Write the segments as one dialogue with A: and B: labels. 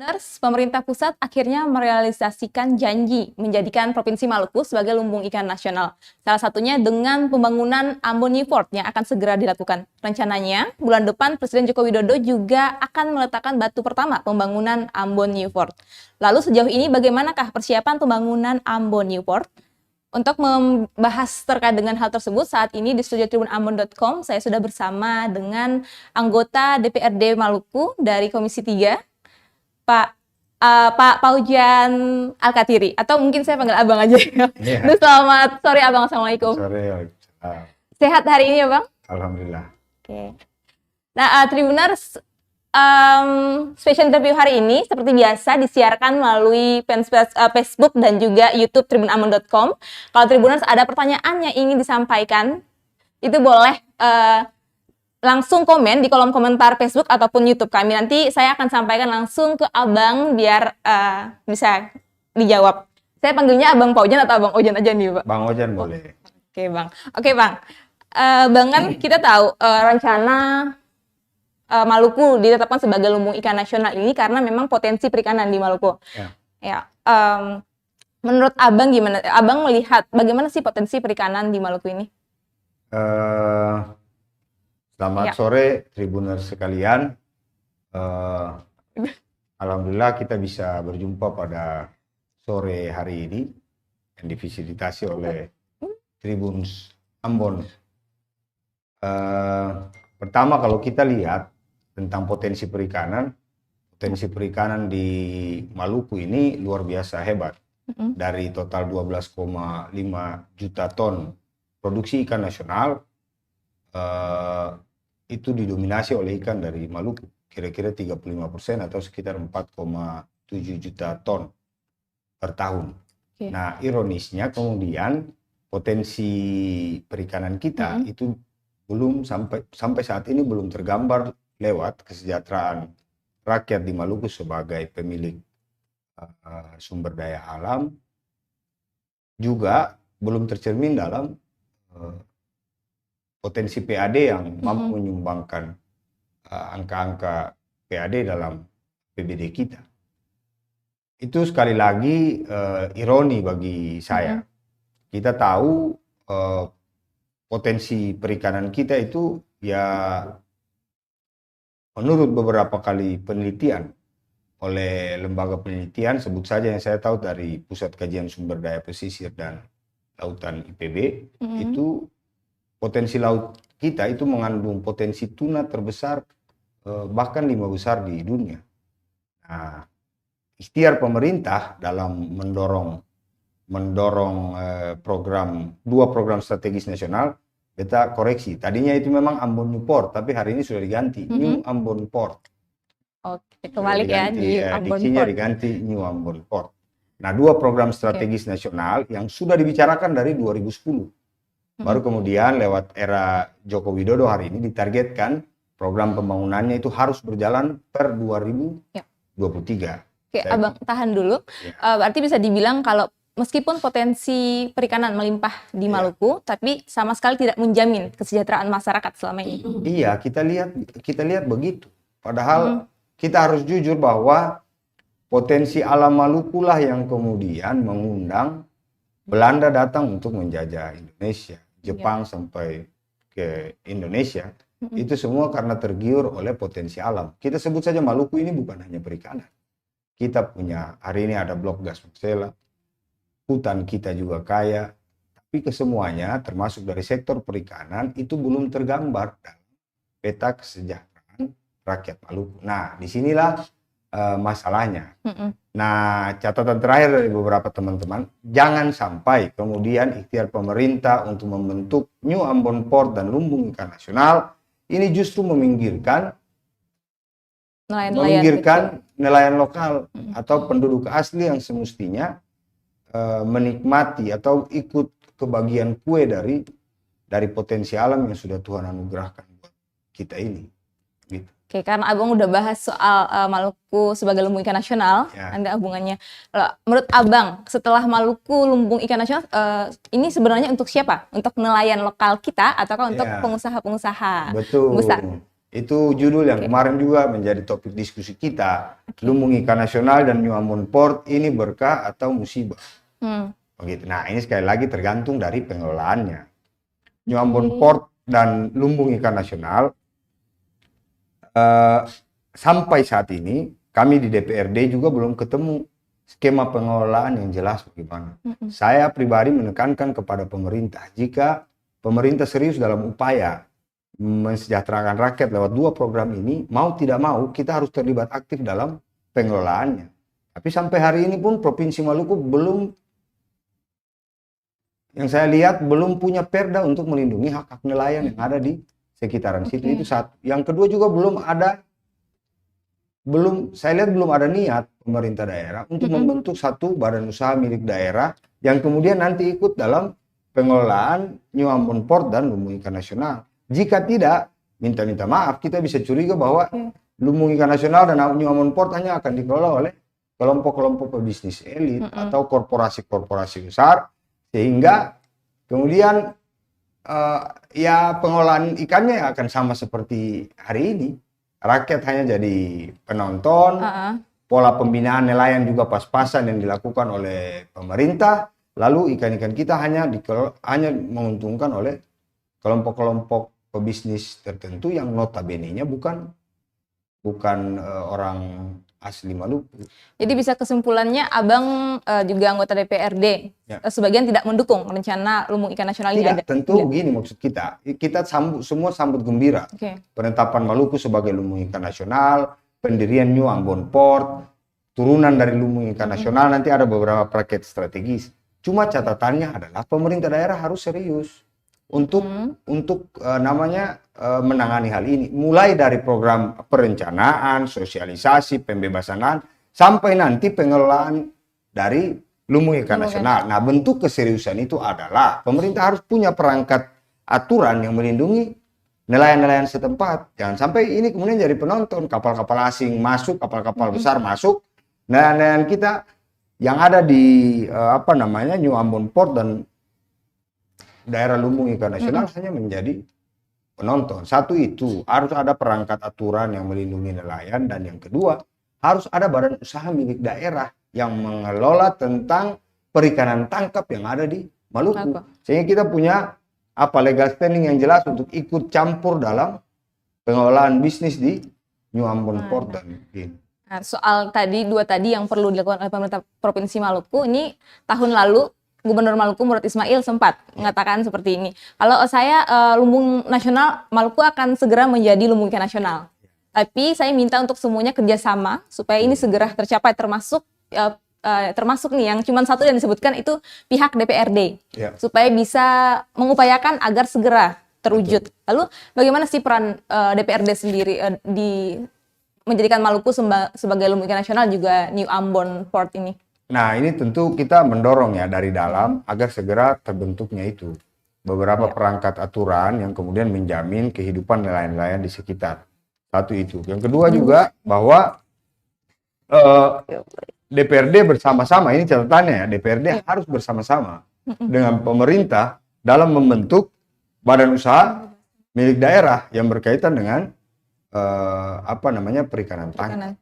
A: Tribuners, pemerintah pusat akhirnya merealisasikan janji menjadikan Provinsi Maluku sebagai lumbung ikan nasional. Salah satunya dengan pembangunan Ambon Newport yang akan segera dilakukan. Rencananya, bulan depan Presiden Joko Widodo juga akan meletakkan batu pertama pembangunan Ambon Newport. Lalu sejauh ini bagaimanakah persiapan pembangunan Ambon Newport? Untuk membahas terkait dengan hal tersebut, saat ini di studio tribunambon.com saya sudah bersama dengan anggota DPRD Maluku dari Komisi 3, Pak Paujan Alkatiri, atau mungkin saya panggil Abang aja.
B: Yeah.
A: Selamat sore Abang, Assalamualaikum.
B: Sore.
A: Sehat hari ini ya Bang?
B: Alhamdulillah.
A: Oke. Nah, Tribuners, special interview hari ini seperti biasa disiarkan melalui Facebook dan juga YouTube tribunambon.com. Kalau Tribuners ada pertanyaan yang ingin disampaikan, itu boleh langsung komen di kolom komentar Facebook ataupun YouTube kami. Nanti saya akan sampaikan langsung ke Abang biar bisa dijawab. Saya panggilnya Abang Paujan atau Abang Ojan aja nih, Pak?
B: Bang Ojan boleh.
A: Oke, Bang. Oke, Bang. Bang, kan kita tahu rencana Maluku ditetapkan sebagai lumbung ikan nasional ini karena memang potensi perikanan di Maluku. Ya. Menurut Abang gimana? Abang melihat bagaimana sih potensi perikanan di Maluku ini?
B: Selamat sore Tribuners sekalian. Alhamdulillah kita bisa berjumpa pada sore hari ini yang difasilitasi oleh Tribun's Ambon. Pertama, kalau kita lihat tentang potensi perikanan di Maluku ini luar biasa hebat. Dari total 12,5 juta ton produksi ikan nasional, itu didominasi oleh ikan dari Maluku, kira-kira 35% atau sekitar 4,7 juta ton per tahun. Nah, ironisnya kemudian potensi perikanan kita itu belum sampai saat ini belum tergambar lewat kesejahteraan rakyat di Maluku sebagai pemilik sumber daya alam, juga belum tercermin dalam potensi PAD yang mampu menyumbangkan angka-angka PAD dalam PBD kita. Itu sekali lagi ironi bagi saya. Kita tahu potensi perikanan kita itu ya menurut beberapa kali penelitian oleh lembaga penelitian, sebut saja yang saya tahu dari Pusat Kajian Sumber Daya Pesisir dan Lautan IPB, itu potensi laut kita itu mengandung potensi tuna terbesar, bahkan 5 besar di dunia. Nah, ikhtiar pemerintah dalam mendorong dua program strategis nasional, beta koreksi. Tadinya itu memang Ambon Newport, tapi hari ini sudah diganti New Ambon Port.
A: Oke, kembali ya di Ambon
B: diksinya
A: Port.
B: diganti New Ambon Port. Nah, dua program strategis nasional yang sudah dibicarakan dari 2010. Baru kemudian lewat era Joko Widodo hari ini ditargetkan program pembangunannya itu harus berjalan per 2023.
A: Oke, Abang tahan dulu. Berarti bisa dibilang kalau meskipun potensi perikanan melimpah di Maluku, tapi sama sekali tidak menjamin kesejahteraan masyarakat selama ini.
B: Iya, kita lihat begitu. Padahal kita harus jujur bahwa potensi alam Maluku lah yang kemudian mengundang Belanda datang untuk menjajah Indonesia. Jepang sampai ke Indonesia, itu semua karena tergiur oleh potensi alam. Kita sebut saja Maluku ini bukan hanya perikanan. Kita punya, hari ini ada blok gas Marsela, hutan kita juga kaya, tapi kesemuanya termasuk dari sektor perikanan itu belum tergambar dalam peta kesejahteraan rakyat Maluku. Nah, disinilah masalahnya. Nah, catatan terakhir dari beberapa teman-teman, jangan sampai kemudian ikhtiar pemerintah untuk membentuk New Ambon Port dan lumbung ikan nasional ini justru meminggirkan nelayan lokal atau penduduk asli yang semestinya menikmati atau ikut kebagian kue dari potensi alam yang sudah Tuhan anugerahkan buat kita ini. Gitu.
A: Oke, karena Abang udah bahas soal Maluku sebagai lumbung ikan nasional, ada hubungannya. Menurut Abang, setelah Maluku lumbung ikan nasional, ini sebenarnya untuk siapa? Untuk nelayan lokal kita ataukah untuk pengusaha-pengusaha besar?
B: Itu judul yang kemarin juga menjadi topik diskusi kita. Lumbung ikan nasional dan New Ambon Port ini berkah atau musibah? Begitu. Nah, ini sekali lagi tergantung dari pengelolaannya. New Ambon Port dan lumbung ikan nasional sampai saat ini kami di DPRD juga belum ketemu skema pengelolaan yang jelas bagaimana. Saya pribadi menekankan kepada pemerintah, jika pemerintah serius dalam upaya mensejahterakan rakyat lewat 2 program ini, mau tidak mau kita harus terlibat aktif dalam pengelolaannya. Tapi sampai hari ini pun Provinsi Maluku belum, yang saya lihat, belum punya perda untuk melindungi hak-hak nelayan yang ada di sekitaran situ. Itu satu. Yang kedua juga saya lihat belum ada niat pemerintah daerah untuk membentuk satu badan usaha milik daerah yang kemudian nanti ikut dalam pengelolaan New Ambon Port dan lumbung ikan nasional. Jika tidak, minta maaf, kita bisa curiga bahwa lumbung ikan nasional dan New Ambon Port hanya akan dikelola oleh kelompok-kelompok pebisnis elit atau korporasi-korporasi besar, sehingga kemudian ya pengelolaan ikannya akan sama seperti hari ini. Rakyat hanya jadi penonton, pola pembinaan nelayan juga pas-pasan yang dilakukan oleh pemerintah, lalu ikan-ikan kita hanya menguntungkan oleh kelompok-kelompok pebisnis tertentu yang notabene-nya bukan orang asli Maluku.
A: Jadi bisa kesimpulannya Abang juga anggota DPRD, sebagian tidak mendukung rencana lumbung ikan nasional ini ada?
B: Tentu begini maksud kita. Kita semua sambut gembira penetapan Maluku sebagai lumbung ikan nasional, pendirian New Ambon Port, turunan dari lumbung ikan nasional, nanti ada beberapa paket strategis. Cuma catatannya adalah pemerintah daerah harus serius untuk menangani hal ini, mulai dari program perencanaan, sosialisasi, pembebasan lahan, sampai nanti pengelolaan dari lumbung ikan nasional. Nah, bentuk keseriusan itu adalah pemerintah harus punya perangkat aturan yang melindungi nelayan-nelayan setempat. Jangan sampai ini kemudian jadi penonton, kapal-kapal asing masuk, kapal-kapal besar masuk, nelayan-nelayan kita yang ada di New Ambon Port dan daerah lumbung ikan nasional hanya menjadi penonton. Satu, itu harus ada perangkat aturan yang melindungi nelayan, dan yang kedua harus ada badan usaha milik daerah yang mengelola tentang perikanan tangkap yang ada di Maluku. Sehingga kita punya legal standing yang jelas untuk ikut campur dalam pengelolaan bisnis di New Ambon Port dan ini.
A: Nah, soal dua tadi yang perlu dilakukan oleh pemerintah Provinsi Maluku, ini tahun lalu Gubernur Maluku Murad Ismail sempat mengatakan seperti ini. Kalau saya lumbung nasional, Maluku akan segera menjadi lumbung ikan nasional. Tapi saya minta untuk semuanya kerjasama supaya ini segera tercapai, termasuk nih yang cuma satu yang disebutkan itu pihak DPRD, supaya bisa mengupayakan agar segera terwujud. Lalu bagaimana sih peran DPRD sendiri di menjadikan Maluku sebagai lumbung ikan nasional juga New Ambon Port ini?
B: Nah, ini tentu kita mendorong ya dari dalam agar segera terbentuknya itu beberapa perangkat aturan yang kemudian menjamin kehidupan nelayan-nelayan di sekitar. Satu itu. Yang kedua juga bahwa DPRD bersama-sama, ini catatannya ya, DPRD harus bersama-sama dengan pemerintah dalam membentuk badan usaha milik daerah yang berkaitan dengan perikanan tangkap.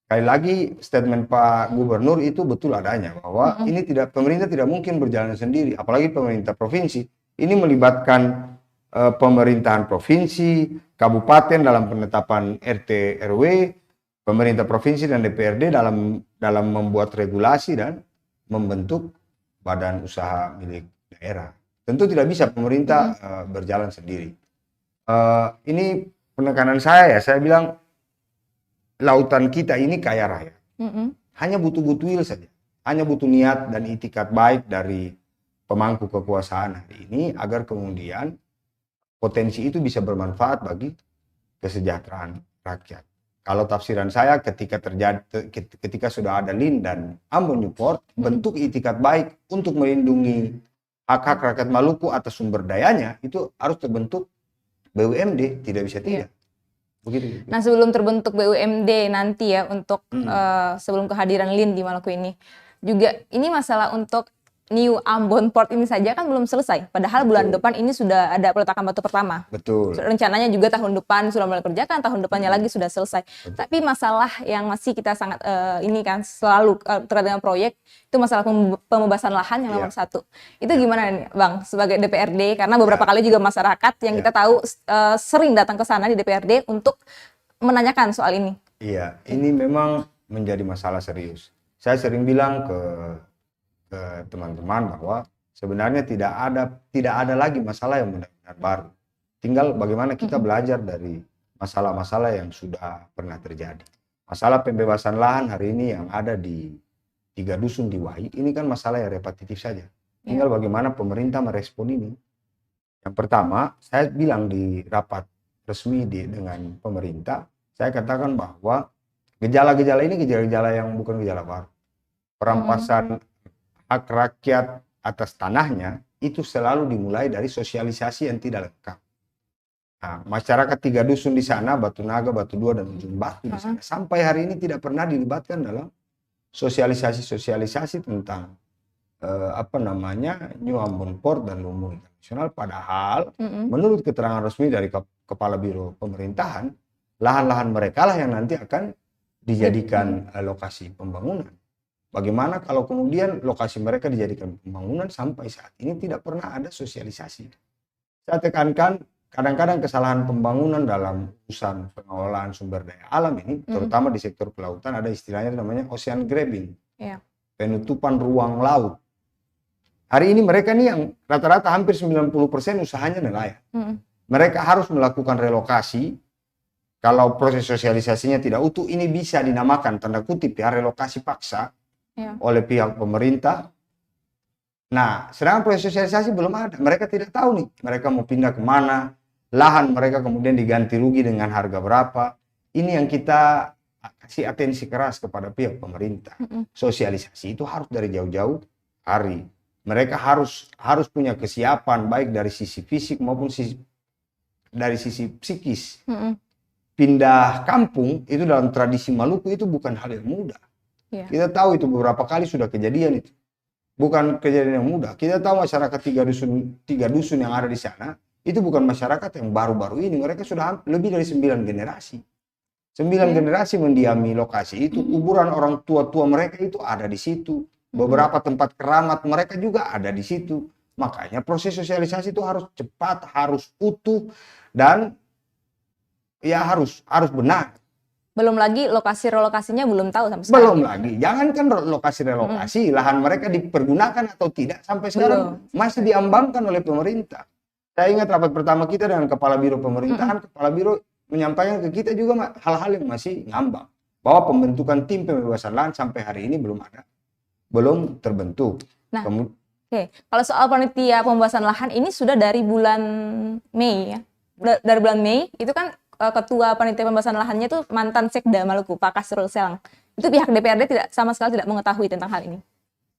B: Sekali lagi statement Pak Gubernur itu betul adanya, bahwa ini pemerintah tidak mungkin berjalan sendiri, apalagi pemerintah provinsi. Ini melibatkan pemerintahan provinsi, kabupaten dalam penetapan RT RW, pemerintah provinsi dan DPRD dalam membuat regulasi dan membentuk badan usaha milik daerah. Tentu tidak bisa pemerintah berjalan sendiri. Ini penekanan saya bilang, lautan kita ini kaya raya. Hanya butuh goodwill saja. Hanya butuh niat dan itikat baik dari pemangku kekuasaan hari ini agar kemudian potensi itu bisa bermanfaat bagi kesejahteraan rakyat. Kalau tafsiran saya, ketika sudah ada LIN dan Ambon New Port, bentuk itikat baik untuk melindungi hak-hak rakyat Maluku atas sumber dayanya itu harus terbentuk BUMD, tidak bisa tidak. Begitu.
A: Nah, sebelum terbentuk BUMD nanti ya, untuk sebelum kehadiran LIN di Maluku ini, juga ini masalah untuk New Ambon Port ini saja kan belum selesai. Padahal bulan
B: Betul.
A: depan ini sudah ada peletakan batu pertama.
B: Betul.
A: Rencananya juga tahun depan sudah mulai kerjakan, tahun depannya lagi sudah selesai. Tapi masalah yang masih kita sangat ini kan selalu terkait dengan proyek itu masalah pembebasan lahan yang nomor satu. Itu gimana nih, Bang, sebagai DPRD? Karena beberapa kali juga masyarakat yang kita tahu sering datang ke sana di DPRD untuk menanyakan soal ini.
B: Iya, ini memang menjadi masalah serius. Saya sering bilang ke teman-teman bahwa sebenarnya tidak ada lagi masalah yang benar-benar baru. Tinggal bagaimana kita belajar dari masalah-masalah yang sudah pernah terjadi. Masalah pembebasan lahan hari ini yang ada di 3 dusun di Wai, ini kan masalah yang repetitif saja. Tinggal bagaimana pemerintah merespon ini. Yang pertama, saya bilang di rapat resmi dengan pemerintah, saya katakan bahwa gejala-gejala ini gejala-gejala yang bukan gejala baru. Perampasan hak rakyat atas tanahnya itu selalu dimulai dari sosialisasi yang tidak lengkap. Nah, masyarakat 3 dusun di sana, Batu Naga, Batu Dua, dan Ujung Batu di sana, sampai hari ini tidak pernah dilibatkan dalam sosialisasi tentang New Ambon Port dan lumbung internasional. Padahal menurut keterangan resmi dari Kepala Biro Pemerintahan, lahan-lahan mereka lah yang nanti akan dijadikan lokasi pembangunan. Bagaimana kalau kemudian lokasi mereka dijadikan pembangunan sampai saat ini tidak pernah ada sosialisasi. Saya tekankan kadang-kadang kesalahan pembangunan dalam urusan pengelolaan sumber daya alam ini, terutama di sektor kelautan, ada istilahnya namanya ocean grabbing, penutupan ruang laut. Hari ini mereka nih yang rata-rata hampir 90% usahanya nelayan. Mereka harus melakukan relokasi. Kalau proses sosialisasinya tidak utuh, ini bisa dinamakan tanda kutip ya relokasi paksa oleh pihak pemerintah. Nah, sedangkan proses sosialisasi belum ada. Mereka tidak tahu nih, mereka mau pindah kemana, lahan mereka kemudian diganti rugi dengan harga berapa. Ini yang kita kasih atensi keras kepada pihak pemerintah. Sosialisasi itu harus dari jauh-jauh hari. Mereka harus punya kesiapan baik dari sisi fisik maupun dari sisi psikis. Pindah kampung itu dalam tradisi Maluku itu bukan hal yang mudah. Kita tahu itu beberapa kali sudah kejadian itu. Bukan kejadian yang mudah. Kita tahu masyarakat 3 dusun yang ada di sana, itu bukan masyarakat yang baru-baru ini. Mereka sudah lebih dari 9 generasi. 9 generasi mendiami lokasi itu. Kuburan orang tua-tua mereka itu ada di situ. Beberapa tempat keramat mereka juga ada di situ. Makanya proses sosialisasi itu harus cepat, harus utuh, dan ya harus benar.
A: Belum lagi lokasi relokasinya belum tahu sampai sekarang.
B: Belum lagi, jangankan lokasi relokasi, lahan mereka dipergunakan atau tidak sampai sekarang masih diambangkan oleh pemerintah. Saya ingat rapat pertama kita dengan Kepala Biro Pemerintahan, Kepala Biro menyampaikan ke kita juga hal-hal yang masih ngambang. Bahwa pembentukan tim pembebasan lahan sampai hari ini belum terbentuk.
A: Nah, kalau soal panitia pembebasan lahan ini sudah dari bulan Mei ya. Dari bulan Mei itu kan ketua panitia pembebasan lahannya itu mantan Sekda Maluku, Pak Kasrul Selang. Itu pihak DPRD sama sekali tidak mengetahui tentang hal ini.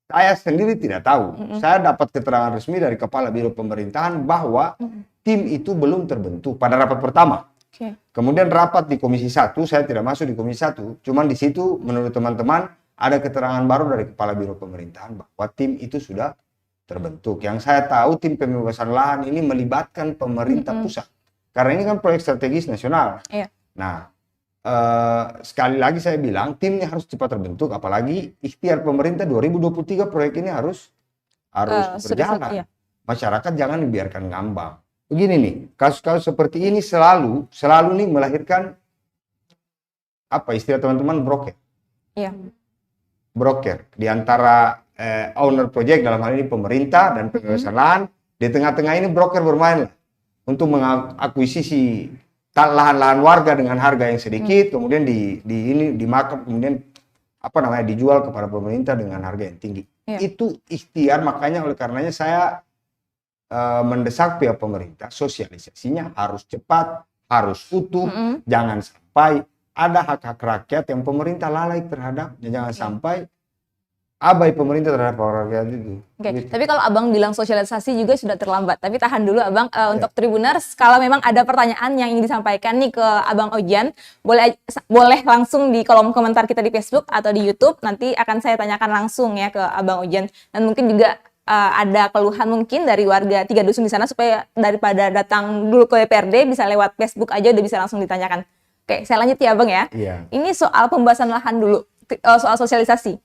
B: Saya sendiri tidak tahu. Saya dapat keterangan resmi dari Kepala Biro Pemerintahan bahwa tim itu belum terbentuk pada rapat pertama. Kemudian rapat di Komisi 1, saya tidak masuk di Komisi 1. Cuman di situ menurut teman-teman ada keterangan baru dari Kepala Biro Pemerintahan bahwa tim itu sudah terbentuk. Yang saya tahu tim pembebasan lahan ini melibatkan pemerintah pusat. Karena ini kan proyek strategis nasional. Nah, sekali lagi saya bilang timnya harus cepat terbentuk. Apalagi ikhtiar pemerintah 2023 proyek ini harus berjalan. Masyarakat jangan dibiarkan ngambang. Begini nih, kasus-kasus seperti ini selalu nih melahirkan apa istilah teman-teman broker. Broker di antara owner project dalam hal ini pemerintah dan pembebasan lahan. Di tengah-tengah ini broker bermain lah untuk mengakuisisi lahan-lahan warga dengan harga yang sedikit, kemudian dimakap, kemudian dijual kepada pemerintah dengan harga yang tinggi. Itu ikhtiar, makanya oleh karenanya saya mendesak pihak pemerintah sosialisasinya harus cepat, harus utuh, jangan sampai ada hak-hak rakyat yang pemerintah lalai terhadapnya, jangan sampai abai pemerintah terhadap rakyat itu. Gitu.
A: Tapi kalau Abang bilang sosialisasi juga sudah terlambat. Tapi tahan dulu Abang, untuk Tribuners, kalau memang ada pertanyaan yang ingin disampaikan nih ke Abang Ojan, boleh langsung di kolom komentar kita di Facebook atau di YouTube. Nanti akan saya tanyakan langsung ya ke Abang Ojan. Dan mungkin juga ada keluhan mungkin dari warga 3 dusun di sana supaya daripada datang dulu ke DPRD bisa lewat Facebook aja udah bisa langsung ditanyakan. Oke, saya lanjut ya Bang ya.
B: Iya.
A: Ini soal pembahasan lahan dulu, soal sosialisasi.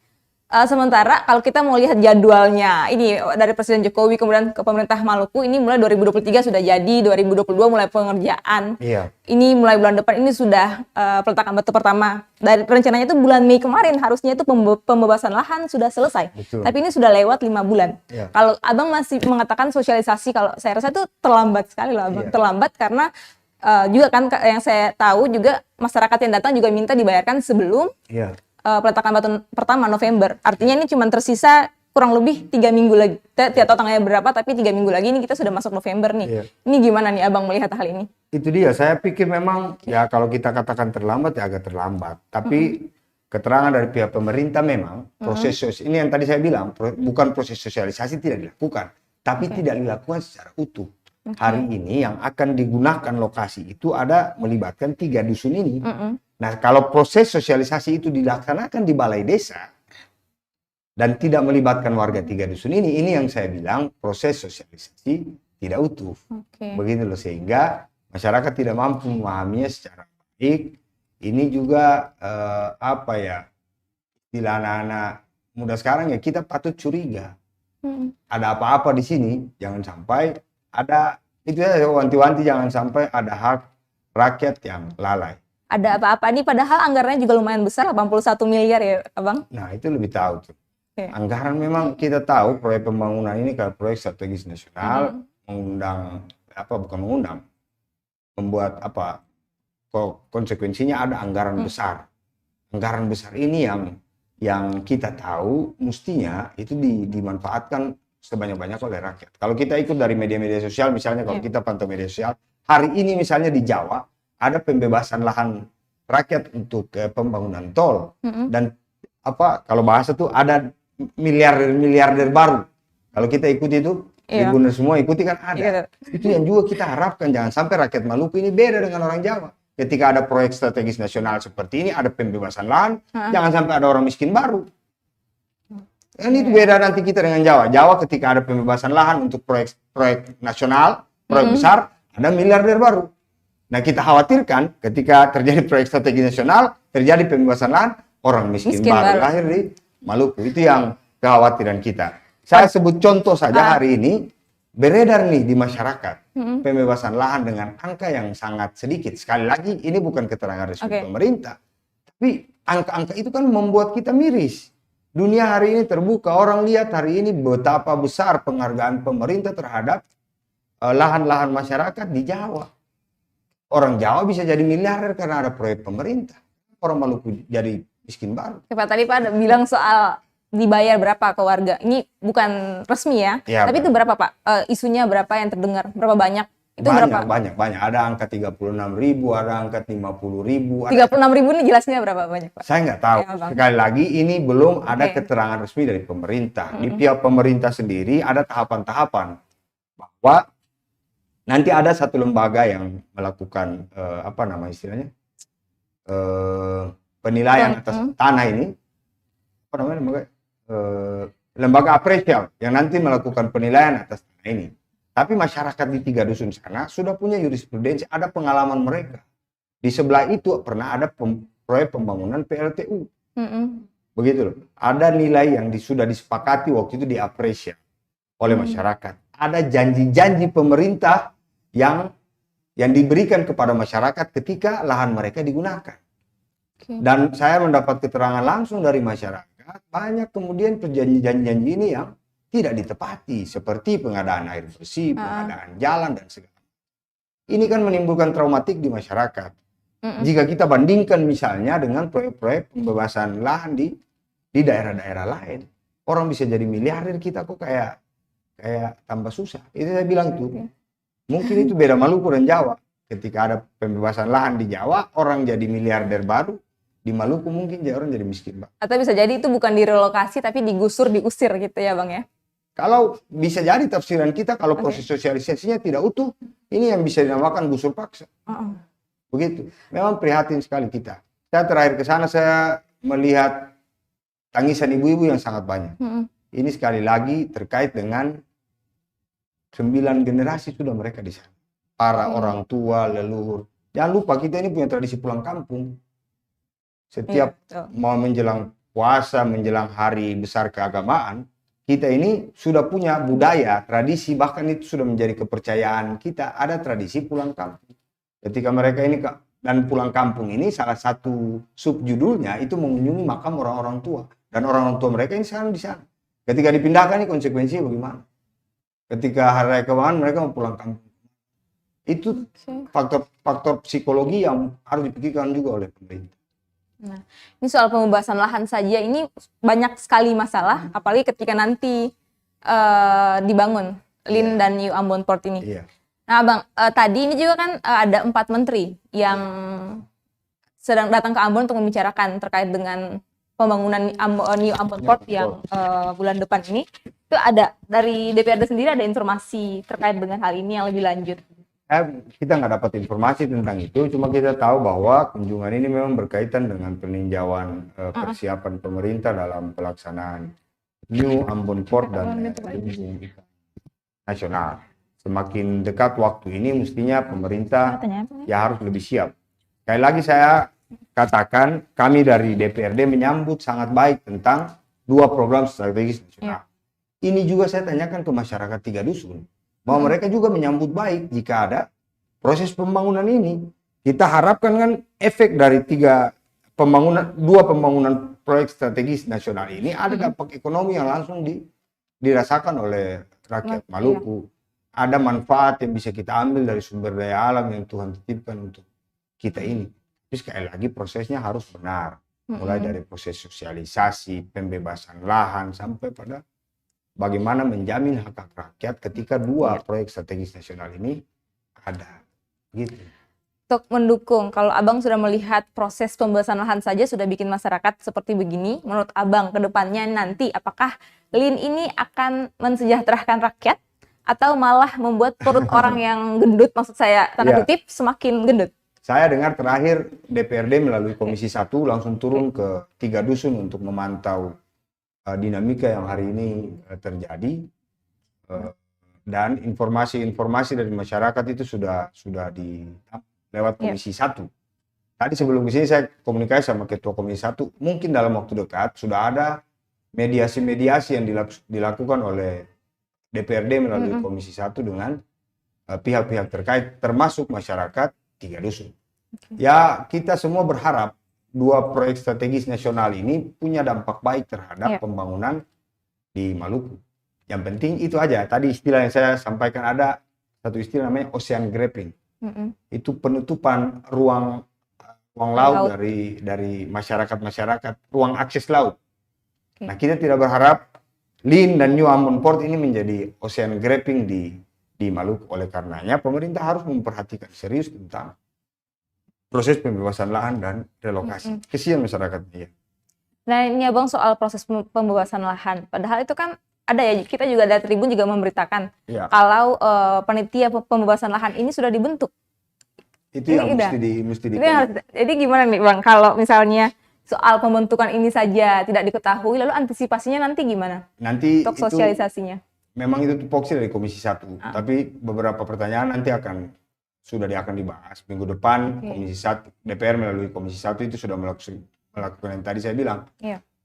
A: Sementara kalau kita mau lihat jadwalnya, ini dari Presiden Jokowi kemudian ke pemerintah Maluku, ini mulai 2023 sudah jadi, 2022 mulai pengerjaan.
B: Iya.
A: Ini mulai bulan depan ini sudah peletakan batu pertama. Dari rencananya itu bulan Mei kemarin harusnya itu pembebasan lahan sudah selesai.
B: Betul.
A: Tapi ini sudah lewat 5 bulan.
B: Iya.
A: Kalau Abang masih mengatakan sosialisasi, kalau saya rasa itu terlambat sekali loh Abang.
B: Iya.
A: Terlambat karena juga kan yang saya tahu juga masyarakat yang datang juga minta dibayarkan sebelum
B: Iya.
A: peletakan batu pertama November. Artinya ini cuma tersisa kurang lebih 3 minggu lagi. Tidak tahu tanggalnya berapa, tapi 3 minggu lagi ini kita sudah masuk November nih.
B: Iya.
A: Ini gimana nih Abang melihat hal ini?
B: Itu dia, saya pikir memang ya kalau kita katakan terlambat ya agak terlambat. Tapi keterangan dari pihak pemerintah memang proses ini yang tadi saya bilang bukan proses sosialisasi tidak dilakukan, tapi tidak dilakukan secara utuh. Hari ini yang akan digunakan lokasi itu ada melibatkan 3 dusun ini. Nah, kalau proses sosialisasi itu dilaksanakan di balai desa dan tidak melibatkan warga 3 dusun ini yang saya bilang proses sosialisasi tidak utuh. Begitu loh, sehingga masyarakat tidak mampu memahaminya secara baik. Ini juga apa ya, istilah anak-anak muda sekarang ya, kita patut curiga. Ada apa-apa di sini, jangan sampai ada, itu ya wanti-wanti, jangan sampai ada hak rakyat yang lalai.
A: Ada apa-apa nih, padahal anggarannya juga lumayan besar, 81 miliar ya Abang?
B: Nah, itu lebih tahu tuh.
A: Oke.
B: Anggaran memang kita tahu proyek pembangunan ini kayak proyek strategis nasional, membuat apa, konsekuensinya ada anggaran besar. Anggaran besar ini yang kita tahu mestinya itu dimanfaatkan sebanyak-banyak oleh rakyat. Kalau kita ikut dari media-media sosial, misalnya kalau kita pantau media sosial, hari ini misalnya di Jawa, ada pembebasan lahan rakyat untuk pembangunan tol dan apa kalau bahasa tuh ada miliarder baru. Kalau kita ikuti itu, Tribuners semua ikuti kan ada. Itu yang juga kita harapkan, jangan sampai rakyat Maluku ini beda dengan orang Jawa. Ketika ada proyek strategis nasional seperti ini, ada pembebasan lahan, jangan sampai ada orang miskin baru. Kan itu beda nanti kita dengan Jawa. Jawa ketika ada pembebasan lahan untuk proyek nasional, proyek besar, ada miliarder baru. Nah, kita khawatirkan ketika terjadi proyek strategi nasional, terjadi pembebasan lahan, orang miskin baru lahir di Maluku. Itu yang kekhawatiran kita. Saya sebut contoh saja hari ini, beredar nih di masyarakat, pembebasan lahan dengan angka yang sangat sedikit. Sekali lagi, ini bukan keterangan resmi pemerintah. Tapi angka-angka itu kan membuat kita miris. Dunia hari ini terbuka, orang lihat hari ini betapa besar penghargaan pemerintah terhadap lahan-lahan masyarakat di Jawa. Orang Jawa bisa jadi miliarder karena ada proyek pemerintah. Orang Maluku jadi miskin baru.
A: Pak tadi Pak ada bilang soal dibayar berapa ke warga. Ini bukan resmi ya, tapi itu berapa Pak? Isunya berapa yang terdengar? Berapa banyak? Itu berapa?
B: Banyak. Ada angka 36.000, ada angka 50.000.
A: 36.000 ini jelasnya berapa banyak Pak?
B: Saya nggak tahu. Sekali lagi ini belum ada keterangan resmi dari pemerintah. Di pihak pemerintah sendiri ada tahapan-tahapan bahwa nanti ada satu lembaga yang melakukan apa nama istilahnya penilaian atas tanah ini, apa namanya lembaga apresial yang nanti melakukan penilaian atas tanah ini. Tapi masyarakat di 3 dusun sana sudah punya jurisprudensi, ada pengalaman mereka. Di sebelah itu pernah ada proyek pembangunan PLTU, begitu loh. Ada nilai yang sudah disepakati waktu itu diapresiasi oleh masyarakat. Ada janji-janji pemerintah yang diberikan kepada masyarakat ketika lahan mereka digunakan. Dan saya mendapat keterangan langsung dari masyarakat, banyak kemudian perjanjian-janji ini yang tidak ditepati, seperti pengadaan air bersih, pengadaan jalan, dan segala macam. Ini kan menimbulkan traumatik di masyarakat. Jika kita bandingkan misalnya dengan proyek-proyek pembebasan lahan di daerah-daerah lain, orang bisa jadi miliarder, kita kok kayak tambah susah. Itu saya bilang tuh. Mungkin itu beda Maluku dan Jawa. Ketika ada pembebasan lahan di Jawa, orang jadi miliarder baru. Di Maluku mungkin orang jadi miskin, Bang.
A: Atau bisa jadi itu bukan direlokasi, tapi digusur, diusir gitu ya, Bang ya?
B: Kalau bisa jadi tafsiran kita, kalau proses sosialisasinya tidak utuh, ini yang bisa dinamakan gusur paksa. Begitu. Memang prihatin sekali kita. Saya terakhir ke sana, saya melihat tangisan ibu-ibu yang sangat banyak. ini sekali lagi terkait dengan 9 generasi sudah mereka di sana. Para orang tua, leluhur. Jangan lupa kita ini punya tradisi pulang kampung. Setiap mau menjelang puasa, menjelang hari besar keagamaan, kita ini sudah punya budaya, tradisi, bahkan itu sudah menjadi kepercayaan kita. Ada tradisi pulang kampung. Ketika mereka ini dan pulang kampung ini salah satu subjudulnya itu mengunjungi makam orang-orang tua. Dan orang-orang tua mereka ini sekarang di sana. Ketika dipindahkan ini konsekuensinya bagaimana? Ketika hari raya keagamaan mereka mau pulang kampung. Itu faktor psikologi yang harus dipikirkan juga oleh pemerintah.
A: Nah, ini soal pembebasan lahan saja ini banyak sekali masalah, apalagi ketika nanti dibangun Lin dan New Ambon Port ini. Nah, Abang, tadi ini juga kan ada 4 menteri yang sedang datang ke Ambon untuk membicarakan terkait dengan pembangunan New Ambon Port yang bulan depan ini. Itu ada dari DPRD sendiri ada informasi terkait dengan hal ini yang lebih lanjut.
B: Kita nggak dapat informasi tentang itu, cuma kita tahu bahwa kunjungan ini memang berkaitan dengan peninjauan persiapan pemerintah dalam pelaksanaan New Ambon Port dan nasional. Semakin dekat waktu ini, mestinya pemerintah ya harus lebih siap. Sekali lagi saya katakan, kami dari DPRD menyambut sangat baik tentang 2 program strategis nasional. Ini juga saya tanyakan ke masyarakat 3 dusun. Bahwa mereka juga menyambut baik jika ada proses pembangunan ini. Kita harapkan kan efek dari 2 pembangunan proyek strategis nasional ini ada dampak ekonomi yang langsung dirasakan oleh rakyat Maluku. Ada manfaat yang bisa kita ambil dari sumber daya alam yang Tuhan titipkan untuk kita ini. Tapi sekali lagi prosesnya harus benar. Mulai dari proses sosialisasi, pembebasan lahan, sampai pada bagaimana menjamin hak rakyat ketika 2 proyek strategis nasional ini ada, gitu.
A: Untuk mendukung, kalau Abang sudah melihat proses pembebasan lahan saja sudah bikin masyarakat seperti begini, menurut Abang ke depannya nanti apakah Lin ini akan mensejahterakan rakyat atau malah membuat perut orang yang gendut, maksud saya tanda kutip, semakin gendut?
B: Saya dengar terakhir DPRD melalui Komisi 1 langsung turun ke 3 dusun untuk memantau dinamika yang hari ini terjadi, dan informasi-informasi dari masyarakat itu sudah lewat Komisi 1. Tadi sebelum kesini saya komunikasi sama Ketua Komisi 1, mungkin dalam waktu dekat sudah ada mediasi-mediasi yang dilakukan oleh DPRD melalui Komisi 1 dengan pihak-pihak terkait, termasuk masyarakat 3 dusun. Ya, kita semua berharap 2 proyek strategis nasional ini punya dampak baik terhadap pembangunan di Maluku. Yang penting itu aja. Tadi istilah yang saya sampaikan, ada satu istilah namanya ocean gaping. Itu penutupan ruang laut dari masyarakat, ruang akses laut. Nah, kita tidak berharap Lin dan New Ambon Port ini menjadi ocean gaping di Maluku. Oleh karenanya pemerintah harus memperhatikan serius tentang proses pembebasan lahan dan relokasi. Kesian masyarakatnya.
A: Nah, ini Abang soal proses pembebasan lahan. Padahal itu kan ada ya, kita juga dari Tribun juga memberitakan kalau panitia pembebasan lahan ini sudah dibentuk.
B: Itu yang mesti
A: jadi gimana nih Bang, kalau misalnya soal pembentukan ini saja tidak diketahui, lalu antisipasinya nanti gimana?
B: Nanti
A: untuk sosialisasinya.
B: Memang itu tupoksi dari Komisi 1, tapi beberapa pertanyaan nanti akan dibahas minggu depan. Komisi 1 DPR melalui Komisi 1 itu sudah melakukan yang tadi saya bilang,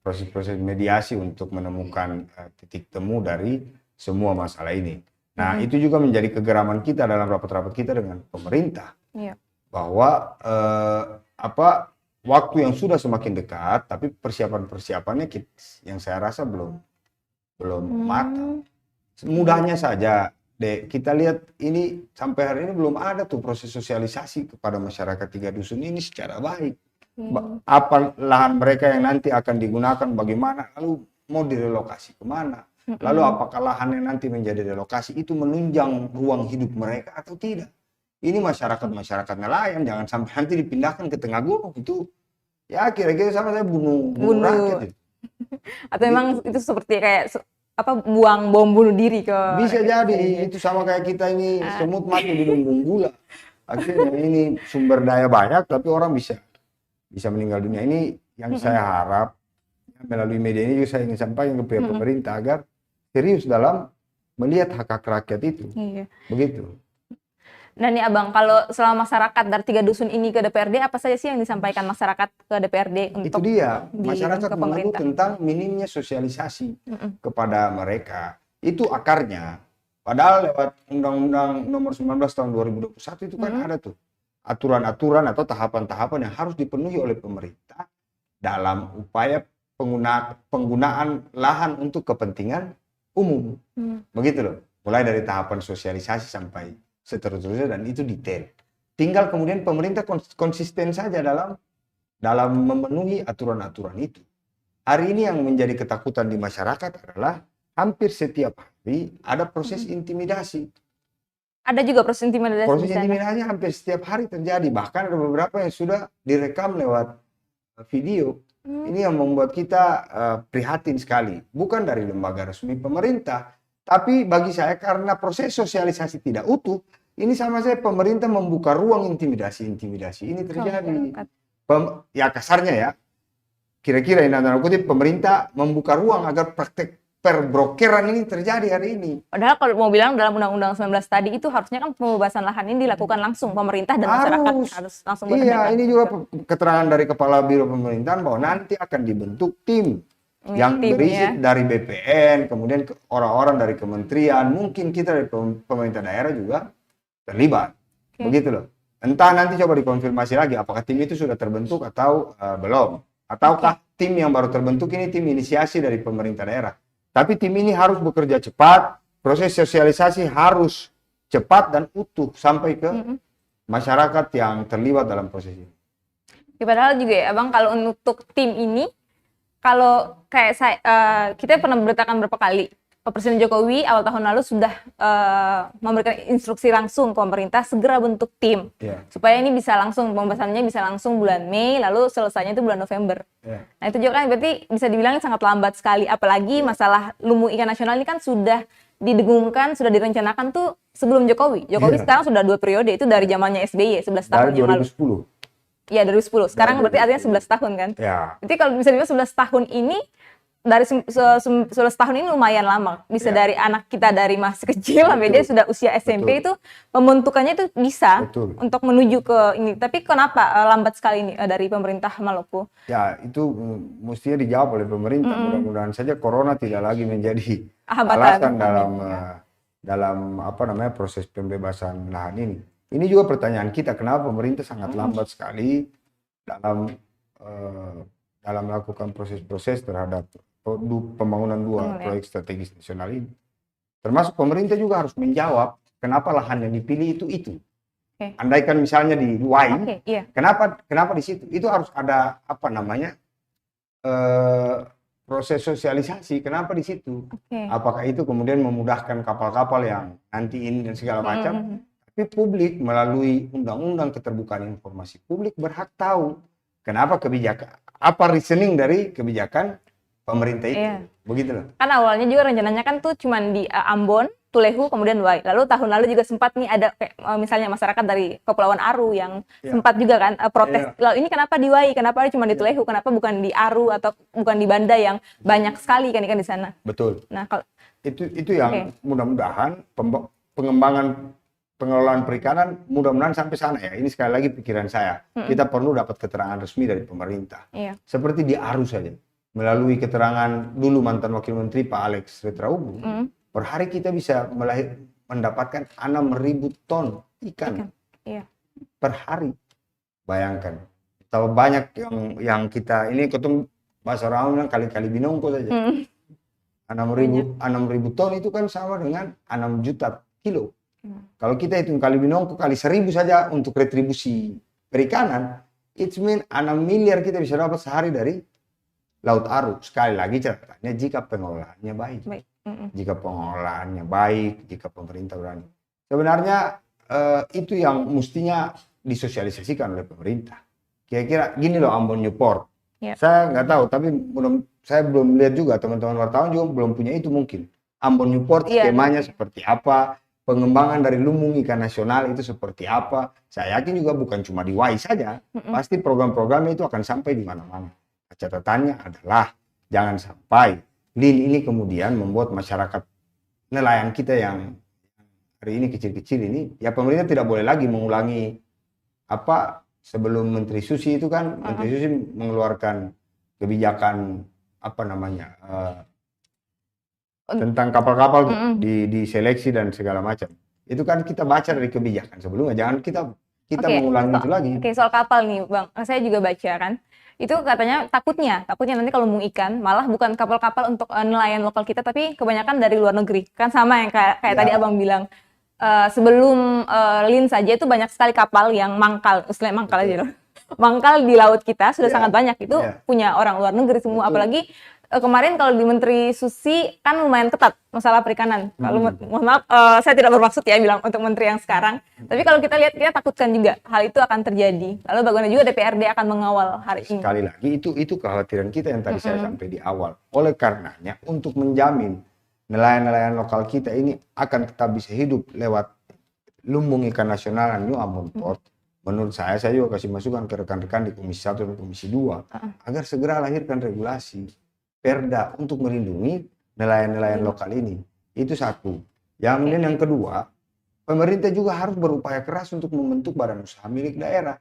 B: proses-proses mediasi untuk menemukan titik temu dari semua masalah ini. Nah, itu juga menjadi kegeraman kita dalam rapat-rapat kita dengan pemerintah, bahwa waktu yang sudah semakin dekat, tapi persiapannya yang saya rasa belum matang. Mudahnya saja, kita lihat ini sampai hari ini belum ada tuh proses sosialisasi kepada masyarakat 3 dusun ini secara baik. Apa lahan mereka yang nanti akan digunakan, bagaimana, lalu mau direlokasi kemana, lalu apakah lahan yang nanti menjadi relokasi itu menunjang ruang hidup mereka atau tidak. Ini masyarakat nelayan, jangan sampai nanti dipindahkan ke tengah gunung. Itu ya kira-kira sama saya bunuh rakyat.
A: Atau memang itu seperti kayak buang bom bunuh diri ke...
B: Bisa jadi, itu sama kayak kita ini semut mati di lumbung gula. Akhirnya ini sumber daya banyak, tapi orang bisa meninggal dunia. Ini yang saya harap Melalui media ini juga saya ingin sampaikan ke pihak pemerintah agar serius dalam melihat hak-hak rakyat itu.
A: Iya.
B: Begitu.
A: Dan nih Abang, kalau selama masyarakat dari 3 dusun ini ke DPRD, apa saja sih yang disampaikan masyarakat ke DPRD
B: Itu
A: untuk
B: dia,
A: di-
B: masyarakat
A: ke
B: mengeluh
A: pemerintah?
B: tentang minimnya sosialisasi kepada mereka. Itu akarnya. Padahal lewat Undang-Undang Nomor 19 Tahun 2021 itu kan ada tuh aturan-aturan atau tahapan-tahapan yang harus dipenuhi oleh pemerintah dalam upaya penggunaan lahan untuk kepentingan umum. Begitu loh. Mulai dari tahapan sosialisasi sampai seterusnya, dan itu detail. Tinggal kemudian pemerintah konsisten saja dalam memenuhi aturan-aturan itu. Hari ini yang menjadi ketakutan di masyarakat adalah hampir setiap hari ada proses intimidasi.
A: Ada juga proses intimidasi
B: Proses
A: di sana.
B: intimidasi hampir setiap hari terjadi. Bahkan ada beberapa yang sudah direkam lewat video. Ini yang membuat kita prihatin sekali. Bukan dari lembaga resmi pemerintah, tapi bagi saya karena proses sosialisasi tidak utuh, ini sama saja pemerintah membuka ruang intimidasi-intimidasi ini terjadi. Ya kasarnya ya, kira-kira ini tanda kutip pemerintah membuka ruang agar praktek perbrokeran ini terjadi hari ini.
A: Padahal kalau mau bilang dalam Undang-Undang 19 tadi itu harusnya kan pembebasan lahan ini dilakukan langsung pemerintah dan masyarakat harus langsung bekerja.
B: Iya, ini juga keterangan dari Kepala Biro Pemerintahan bahwa nanti akan dibentuk tim yang berisi dari BPN, kemudian orang-orang dari kementerian, mungkin kita dari pemerintah daerah juga terlibat. Begitu loh. Entah nanti coba dikonfirmasi lagi apakah tim itu sudah terbentuk atau belum. Ataukah tim yang baru terbentuk ini tim inisiasi dari pemerintah daerah. Tapi tim ini harus bekerja cepat, proses sosialisasi harus cepat dan utuh sampai ke masyarakat yang terlibat dalam proses ini.
A: Ya, padahal juga ya Abang, kalau untuk tim ini, kalau kayak saya, kita pernah beritakan berapa kali, Presiden Jokowi awal tahun lalu sudah memberikan instruksi langsung ke pemerintah segera bentuk tim, supaya ini bisa langsung, pembahasannya bisa langsung bulan Mei, lalu selesainya itu bulan November. Nah itu juga kan berarti bisa dibilang sangat lambat sekali, apalagi masalah lumbung ikan nasional ini kan sudah didengungkan, sudah direncanakan tuh sebelum Jokowi. Jokowi sekarang sudah 2 periode, itu dari zamannya SBY, 11 tahun
B: dari
A: yang lalu.
B: 2010.
A: Iya, dari 2010. Sekarang berarti artinya 11 tahun kan?
B: Ya.
A: Jadi kalau bisa dibilang 11 tahun ini, dari 11 tahun ini lumayan lama. Bisa dari anak kita dari masih kecil sampai dia sudah usia SMP itu pembentukannya itu bisa untuk menuju ke ini. Tapi kenapa lambat sekali ini dari pemerintah Maluku?
B: Ya, itu mestinya dijawab oleh pemerintah. Mudah-mudahan saja corona tidak lagi menjadi alasan dalam apa namanya proses pembebasan lahan ini. Ini juga pertanyaan kita, kenapa pemerintah sangat lambat sekali dalam melakukan proses-proses terhadap pembangunan 2 proyek strategis nasional ini. Termasuk pemerintah juga harus menjawab kenapa lahan yang dipilih itu. Andaikan misalnya di Wai, kenapa di situ? Itu harus ada apa namanya proses sosialisasi. Kenapa di situ? Apakah itu kemudian memudahkan kapal-kapal yang nanti ini dan segala macam? Tapi publik melalui undang-undang keterbukaan informasi publik berhak tahu kenapa kebijakan, apa reasoning dari kebijakan pemerintah itu. Begitu loh.
A: Kan awalnya juga rencananya kan tuh cuman di Ambon, Tulehu, kemudian Wai. Lalu tahun lalu juga sempat nih ada misalnya masyarakat dari Kepulauan Aru yang sempat juga kan protes. Lalu ini kenapa di Wai? Kenapa cuma di Tulehu? Kenapa bukan di Aru atau bukan di Banda yang banyak sekali kan di sana?
B: Betul.
A: Nah, kalau
B: itu yang mudah-mudahan pengembangan pengelolaan perikanan mudah-mudahan sampai sana ya. Ini sekali lagi pikiran saya. Kita perlu dapat keterangan resmi dari pemerintah. Seperti di Aru saja. Melalui keterangan dulu mantan Wakil Menteri Pak Alex Retraubu, per hari kita bisa mendapatkan 6.000 ton ikan. Per hari. Bayangkan. Betapa banyak yang kita, ini ketemu bahasa orang bilang kali-kali binongko saja. 6.000 ton itu kan sama dengan 6 juta kilo. Kalau kita hitung kali binongko kali 1.000 saja untuk retribusi perikanan, it mean 6 miliar kita bisa dapat sehari dari Laut Aru. Sekali lagi catatannya jika pengelolaannya baik. Jika pengelolaannya baik, jika pemerintah berani. Sebenarnya itu yang mestinya disosialisasikan oleh pemerintah. Kira-kira gini loh Ambon Newport. Saya nggak tahu, tapi saya belum lihat juga, teman-teman wartawan juga belum punya itu mungkin. Ambon Newport skemanya seperti apa? Pengembangan dari lumbung ikan nasional itu seperti apa? Saya yakin juga bukan cuma di Wai saja, pasti program-programnya itu akan sampai di mana-mana. Catatannya adalah Jangan sampai lin ini kemudian membuat masyarakat nelayan kita yang hari ini kecil-kecil ini, ya pemerintah tidak boleh lagi mengulangi apa sebelum Menteri Susi itu kan, Menteri Susi mengeluarkan kebijakan apa namanya tentang kapal-kapal diseleksi dan segala macam. Itu kan kita baca dari kebijakan sebelumnya, jangan kita mengulangi itu lagi.
A: Oke, soal kapal nih Bang, saya juga baca kan, itu katanya takutnya nanti kalau lumbung ikan malah bukan kapal-kapal untuk nelayan lokal kita, tapi kebanyakan dari luar negeri. Kan sama yang kayak tadi Abang bilang, sebelum lin saja itu banyak sekali kapal yang mangkal, istilahnya mangkal aja loh. Mangkal di laut kita sudah sangat banyak, itu punya orang luar negeri semua. Apalagi kemarin kalau di Menteri Susi kan lumayan ketat masalah perikanan. Kalau mohon maaf, saya tidak bermaksud ya bilang untuk menteri yang sekarang. Tapi kalau kita lihat, kita takutkan juga hal itu akan terjadi. Lalu bagaimana juga DPRD akan mengawal hari ini?
B: Sekali lagi itu kekhawatiran kita yang tadi saya sampai di awal. Oleh karenanya untuk menjamin nelayan-nelayan lokal kita ini akan tetap bisa hidup lewat lumbung ikan nasional New Ambon Port. Menurut saya juga kasih masukan ke rekan-rekan di Komisi 1 dan Komisi 2 agar segera lahirkan regulasi perda untuk melindungi nelayan-nelayan lokal ini. Itu satu. Kemudian yang kedua, pemerintah juga harus berupaya keras untuk membentuk badan usaha milik daerah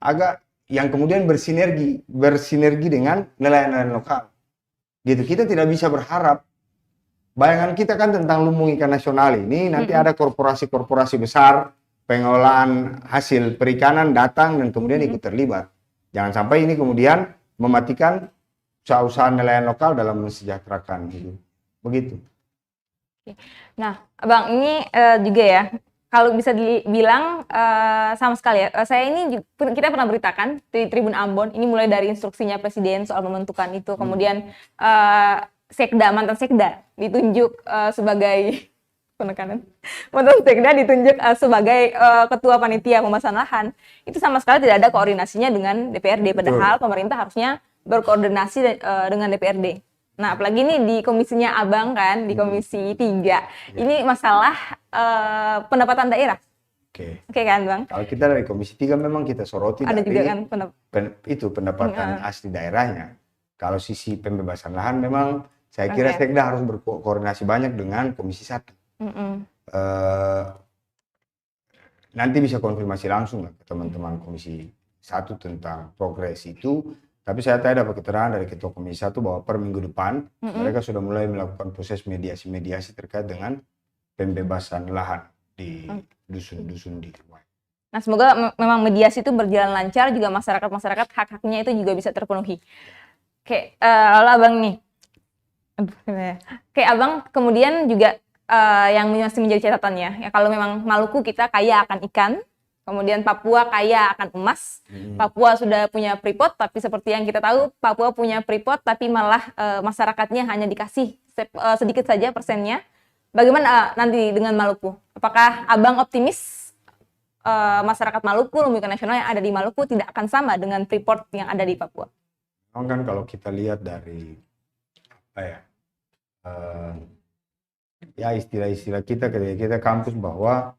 B: agar yang kemudian bersinergi dengan nelayan-nelayan lokal. Gitu. Kita tidak bisa berharap, bayangan kita kan tentang lumbung ikan nasional ini nanti ada korporasi-korporasi besar pengolahan hasil perikanan datang dan kemudian ikut terlibat. Jangan sampai ini kemudian mematikan usaha-usaha nelayan lokal dalam mensejahterakan itu. Begitu.
A: Nah, Bang, ini juga ya, kalau bisa dibilang sama sekali ya, saya ini kita pernah beritakan di Tribun Ambon, ini mulai dari instruksinya Presiden soal pembentukan itu, kemudian mantan sekda ditunjuk sebagai penekanan, mantan sekda ditunjuk sebagai ketua panitia pembahasan lahan. Itu sama sekali tidak ada koordinasinya dengan DPRD, padahal pemerintah harusnya berkoordinasi dengan DPRD. Nah, apalagi nih di komisinya Abang kan, di Komisi 3. Ini masalah pendapatan daerah. Oke kan, Bang?
B: Kalau kita dari Komisi 3 memang kita soroti
A: ada
B: dari
A: juga kan
B: pendapatan asli daerahnya. Kalau sisi pembebasan lahan memang saya kira Sekda harus berkoordinasi banyak dengan Komisi 1. Nanti bisa konfirmasi langsung lah ke teman-teman Komisi 1 tentang progres itu. Tapi saya tadi dapat keterangan dari Ketua Komisi 1 bahwa per minggu depan mereka sudah mulai melakukan proses mediasi-mediasi terkait dengan pembebasan lahan di dusun-dusun di Ruai.
A: Nah, semoga memang mediasi itu berjalan lancar, juga masyarakat hak-haknya itu juga bisa terpenuhi. Oke, lalu Abang nih. Oke, Abang kemudian juga yang masih menjadi catatannya, ya kalau memang Maluku kita kaya akan ikan, kemudian Papua kaya akan emas. Papua sudah punya freeport, tapi seperti yang kita tahu, Papua punya freeport, tapi malah masyarakatnya hanya dikasih sedikit saja persennya. Bagaimana nanti dengan Maluku? Apakah Abang optimis masyarakat Maluku, lumbung ikan nasional yang ada di Maluku tidak akan sama dengan freeport yang ada di Papua?
B: Kan kalau kita lihat dari istilah-istilah kita ketika kita kampus bahwa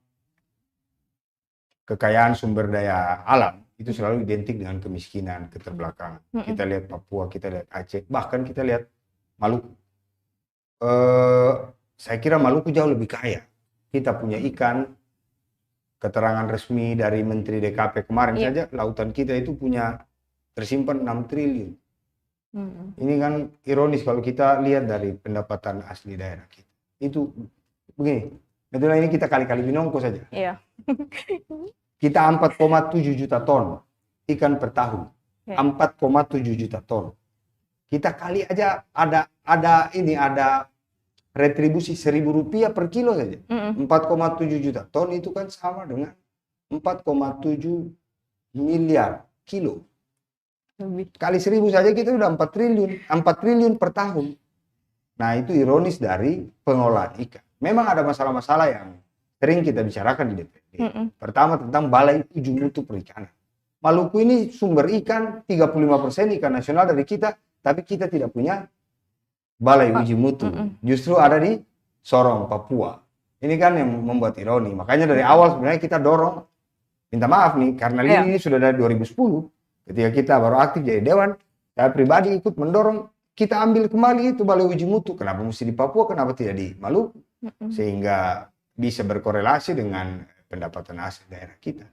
B: kekayaan sumber daya alam itu selalu identik dengan kemiskinan, keterbelakangan. Kita lihat Papua, kita lihat Aceh, bahkan kita lihat Maluku. Saya kira Maluku jauh lebih kaya. Kita punya ikan, keterangan resmi dari Menteri DKP kemarin saja, lautan kita itu punya tersimpan 6 triliun. Ini kan ironis kalau kita lihat dari pendapatan asli daerah kita. Itu begini, betul ini kita kali-kali binongko saja.
A: Iya.
B: Kita 4,7 juta ton ikan per tahun. 4,7 juta ton. Kita kali aja ada retribusi Rp1.000 per kilo saja. 4,7 juta ton itu kan sama dengan 4,7 miliar kilo. Kali 1.000 saja kita udah 4 triliun per tahun. Nah, itu ironis dari pengolahan ikan. Memang ada masalah-masalah yang sering kita bicarakan di DPRD. Pertama tentang Balai Uji Mutu Perikanan. Maluku ini sumber ikan, 35% ikan nasional dari kita, tapi kita tidak punya Balai Uji Mutu. Justru ada di Sorong, Papua. Ini kan yang membuat ironi. Makanya dari awal sebenarnya kita dorong, minta maaf nih, karena ini sudah dari 2010. Ketika kita baru aktif jadi dewan, saya pribadi ikut mendorong kita ambil kembali itu balai uji mutu. Kenapa mesti di Papua, kenapa tidak di Maluku? Sehingga bisa berkorelasi dengan pendapatan asli daerah kita.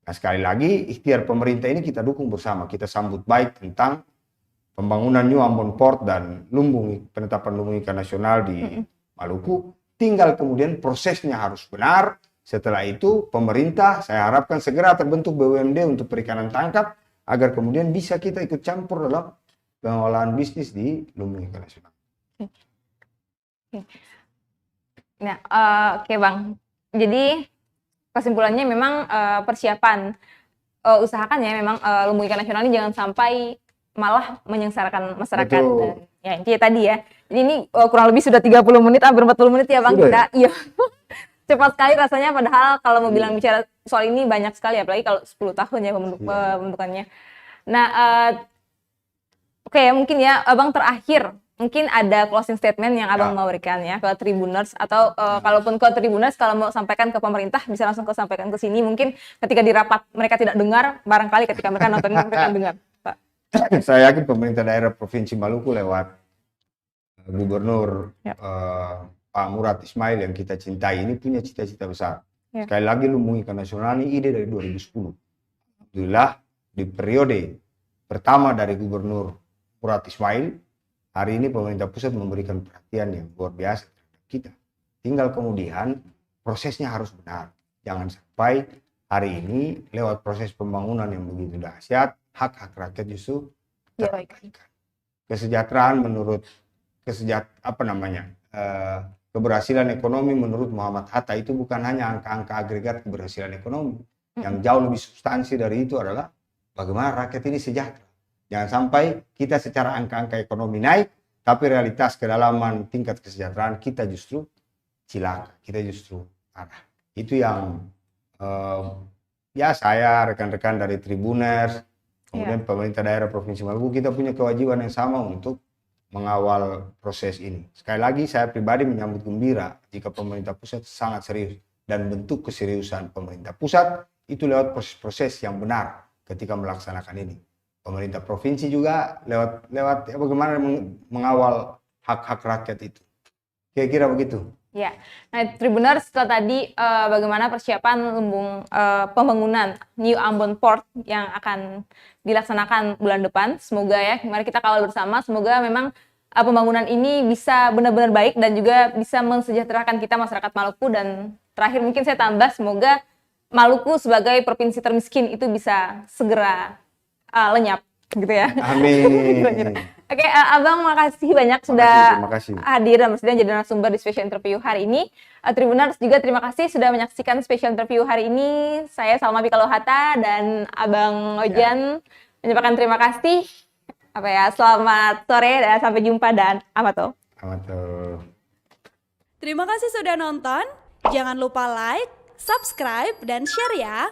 B: Nah, sekali lagi ikhtiar pemerintah ini kita dukung bersama. Kita sambut baik tentang pembangunan New Ambon Port dan penetapan lumbung ikan nasional di Maluku. Tinggal kemudian prosesnya harus benar. Setelah itu pemerintah saya harapkan segera terbentuk BUMD untuk perikanan tangkap agar kemudian bisa kita ikut campur dalam pengolahan bisnis di lumbung ikan nasional.
A: Nah, oke Bang. Jadi kesimpulannya memang persiapan usahakan ya memang lumbung ikan nasional ini jangan sampai malah menyengsarakan masyarakat. Dan, ya intinya tadi ya. Jadi ini kurang lebih sudah 30 menit, hampir 40 menit ya Bang.
B: Sudah,
A: kita iya. Cepat sekali rasanya, padahal kalau mau bilang bicara soal ini banyak sekali, apalagi kalau 10 tahun ya pembentukannya. Nah, oke, mungkin ya Abang terakhir, mungkin ada closing statement yang Abang mau berikan ya ke Tribuners, atau kalaupun ke Tribuners, kalau mau sampaikan ke pemerintah bisa langsung sampaikan ke sini. Mungkin ketika di rapat mereka tidak dengar, barangkali ketika mereka nonton mereka dengar. Pak.
B: Saya yakin pemerintah daerah Provinsi Maluku lewat Gubernur Pak Murad Ismail yang kita cintai ini punya cita-cita besar. Sekali lagi lumbung ikan nasional ini ide dari 2010. Alhamdulillah di periode pertama dari Gubernur Murad Ismail, hari ini pemerintah pusat memberikan perhatian yang luar biasa terhadap kita. Tinggal kemudian prosesnya harus benar. Jangan sampai hari ini lewat proses pembangunan yang begitu dahsyat, hak-hak rakyat justru terabaikan. Kesejahteraan menurut keberhasilan ekonomi menurut Muhammad Hatta itu bukan hanya angka-angka agregat keberhasilan ekonomi. Yang jauh lebih substansi dari itu adalah bagaimana rakyat ini sejahtera. Jangan sampai kita secara angka-angka ekonomi naik, tapi realitas kedalaman tingkat kesejahteraan kita justru cilaka, kita justru parah. Itu yang ya saya, rekan-rekan dari Tribuners, kemudian pemerintah daerah Provinsi Maluku, kita punya kewajiban yang sama untuk mengawal proses ini. Sekali lagi saya pribadi menyambut gembira jika pemerintah pusat sangat serius, dan bentuk keseriusan pemerintah pusat itu lewat proses-proses yang benar ketika melaksanakan ini. Pemerintah provinsi juga lewat bagaimana mengawal hak-hak rakyat itu. Kira-kira begitu.
A: Ya, nah Tribuners, setelah tadi bagaimana persiapan pembangunan New Ambon Port yang akan dilaksanakan bulan depan. Semoga ya, mari kita kawal bersama. Semoga memang pembangunan ini bisa benar-benar baik dan juga bisa mensejahterakan kita masyarakat Maluku. Dan terakhir mungkin saya tambah, semoga Maluku sebagai provinsi termiskin itu bisa segera lenyap, gitu ya.
B: Amin.
A: Oke, Abang makasih banyak sudah
B: makasih.
A: hadir dan bersedia jadi narasumber di special interview hari ini. Tribuners juga terima kasih sudah menyaksikan special interview hari ini. Saya Salma Bikalohata dan Abang Ojan menyampaikan terima kasih. Selamat sore dan sampai jumpa dan amato.
C: Terima kasih sudah nonton. Jangan lupa like, subscribe, dan share ya.